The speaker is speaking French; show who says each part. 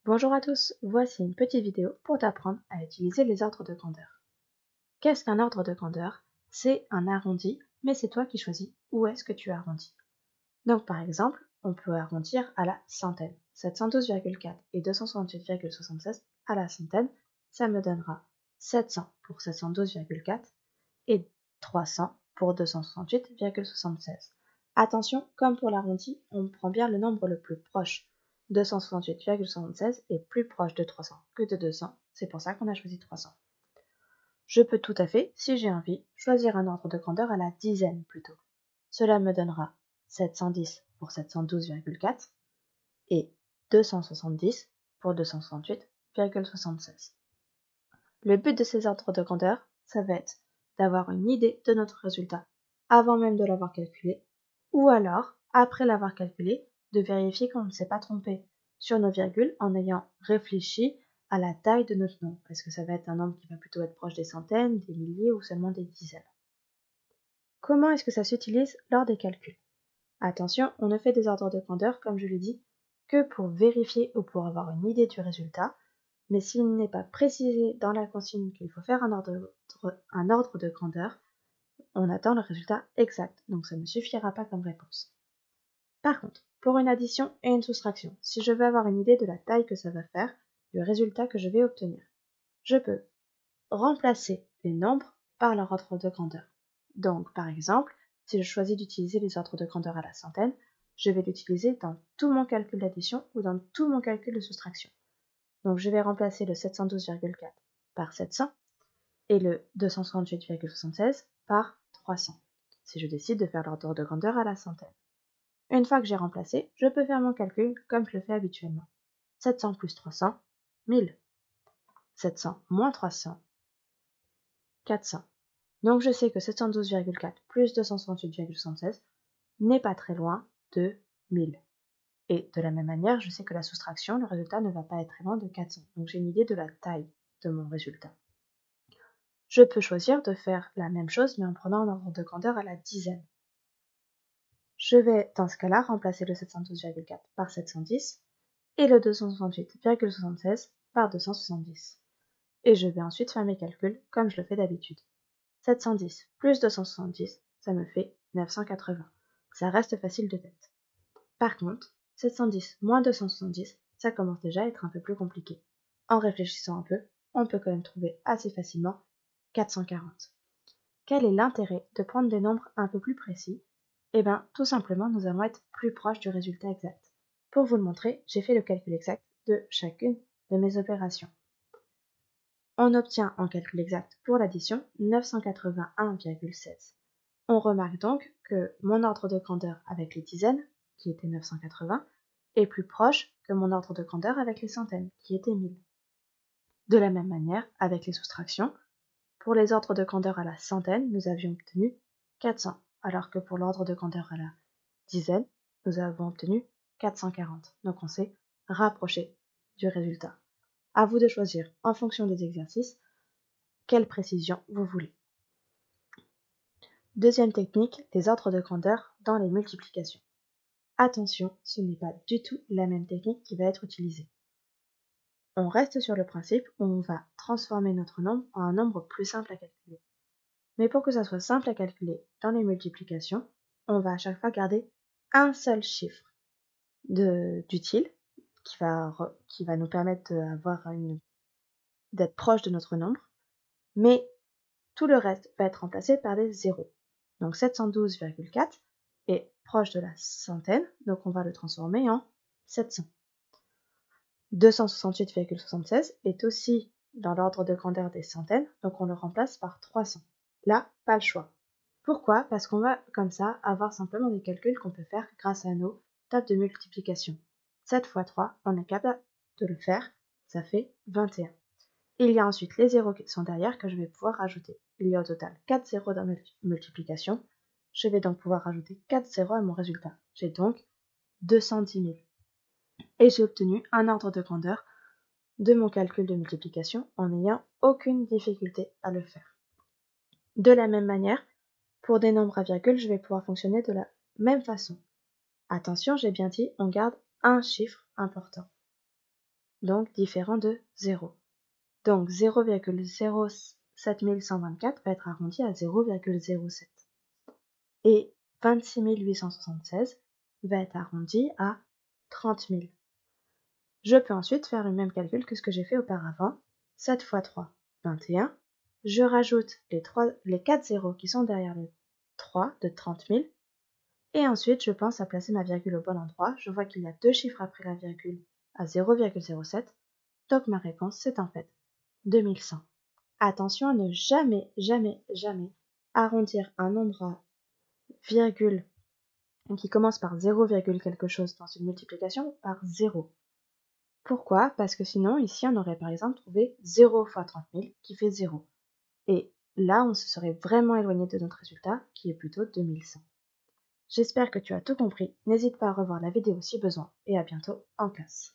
Speaker 1: Bonjour à tous, voici une petite vidéo pour t'apprendre à utiliser les ordres de grandeur. Qu'est-ce qu'un ordre de grandeur? C'est un arrondi, mais c'est toi qui choisis où est-ce que tu arrondis. Donc par exemple, on peut arrondir à la centaine. 712,4 et 268,76 à la centaine, ça me donnera 700 pour 712,4 et 300 pour 268,76. Attention, comme pour l'arrondi, on prend bien le nombre le plus proche. 268,76 est plus proche de 300 que de 200, c'est pour ça qu'on a choisi 300. Je peux tout à fait, si j'ai envie, choisir un ordre de grandeur à la dizaine plutôt. Cela me donnera 710 pour 712,4 et 270 pour 268,76. Le but de ces ordres de grandeur, ça va être d'avoir une idée de notre résultat avant même de l'avoir calculé, ou alors, après l'avoir calculé, de vérifier qu'on ne s'est pas trompé sur nos virgules en ayant réfléchi à la taille de notre nombre, parce que ça va être un nombre qui va plutôt être proche des centaines, des milliers ou seulement des dizaines. Comment est-ce que ça s'utilise lors des calculs? Attention, on ne fait des ordres de grandeur, comme je l'ai dit, que pour vérifier ou pour avoir une idée du résultat, mais s'il n'est pas précisé dans la consigne qu'il faut faire un ordre de grandeur, on attend le résultat exact, donc ça ne suffira pas comme réponse. Par contre, pour une addition et une soustraction, si je veux avoir une idée de la taille que ça va faire, du résultat que je vais obtenir, je peux remplacer les nombres par leur ordre de grandeur. Donc, par exemple, si je choisis d'utiliser les ordres de grandeur à la centaine, je vais l'utiliser dans tout mon calcul d'addition ou dans tout mon calcul de soustraction. Donc, je vais remplacer le 712,4 par 700 et le 268,76 par 300, si je décide de faire l'ordre de grandeur à la centaine. Une fois que j'ai remplacé, je peux faire mon calcul comme je le fais habituellement. 700 plus 300, 1000. 700 moins 300, 400. Donc je sais que 712,4 plus 268,76 n'est pas très loin de 1000. Et de la même manière, je sais que la soustraction, le résultat ne va pas être très loin de 400. Donc j'ai une idée de la taille de mon résultat. Je peux choisir de faire la même chose mais en prenant un ordre de grandeur à la dizaine. Je vais dans ce cas-là remplacer le 712,4 par 710 et le 268,76 par 270. Et je vais ensuite faire mes calculs comme je le fais d'habitude. 710 plus 270, ça me fait 980. Ça reste facile de tête. Par contre, 710 moins 270, ça commence déjà à être un peu plus compliqué. En réfléchissant un peu, on peut quand même trouver assez facilement 440. Quel est l'intérêt de prendre des nombres un peu plus précis? Eh bien, tout simplement, nous allons être plus proches du résultat exact. Pour vous le montrer, j'ai fait le calcul exact de chacune de mes opérations. On obtient en calcul exact pour l'addition 981,16. On remarque donc que mon ordre de grandeur avec les dizaines, qui était 980, est plus proche que mon ordre de grandeur avec les centaines, qui était 1000. De la même manière, avec les soustractions, pour les ordres de grandeur à la centaine, nous avions obtenu 400, alors que pour l'ordre de grandeur à la dizaine, nous avons obtenu 440. Donc on s'est rapproché du résultat. À vous de choisir, en fonction des exercices, quelle précision vous voulez. Deuxième technique, les ordres de grandeur dans les multiplications. Attention, ce n'est pas du tout la même technique qui va être utilisée. On reste sur le principe où on va transformer notre nombre en un nombre plus simple à calculer. Mais pour que ça soit simple à calculer dans les multiplications, on va à chaque fois garder un seul chiffre d'utile qui va nous permettre d'être proche de notre nombre, mais tout le reste va être remplacé par des zéros. Donc 712,4 est proche de la centaine, donc on va le transformer en 700. 268,76 est aussi dans l'ordre de grandeur des centaines, donc on le remplace par 300. Là, pas le choix. Pourquoi? Parce qu'on va comme ça avoir simplement des calculs qu'on peut faire grâce à nos tables de multiplication. 7 fois 3, on est capable de le faire, ça fait 21. Il y a ensuite les zéros qui sont derrière que je vais pouvoir rajouter. Il y a au total 4 zéros dans ma multiplication. Je vais donc pouvoir rajouter 4 zéros à mon résultat. J'ai donc 210 000. Et j'ai obtenu un ordre de grandeur de mon calcul de multiplication en n'ayant aucune difficulté à le faire. De la même manière, pour des nombres à virgule, je vais pouvoir fonctionner de la même façon. Attention, j'ai bien dit, on garde un chiffre important. donc différent de 0. Donc 0,07124 va être arrondi à 0,07. Et 26 876 va être arrondi à 30 000. Je peux ensuite faire le même calcul que ce que j'ai fait auparavant. 7 fois 3, 21. Je rajoute les 4 zéros qui sont derrière le 3 de 30 000. Et ensuite, je pense à placer ma virgule au bon endroit. Je vois qu'il y a 2 chiffres après la virgule à 0,07. Donc ma réponse, c'est en fait 2100. Attention à ne jamais, jamais, jamais arrondir un nombre à virgule qui commence par 0, quelque chose dans une multiplication par 0. Pourquoi? Parce que sinon, ici, on aurait par exemple trouvé 0 fois 30 000 qui fait 0. Et là, on se serait vraiment éloigné de notre résultat qui est plutôt 2100. J'espère que tu as tout compris. N'hésite pas à revoir la vidéo si besoin et à bientôt en classe.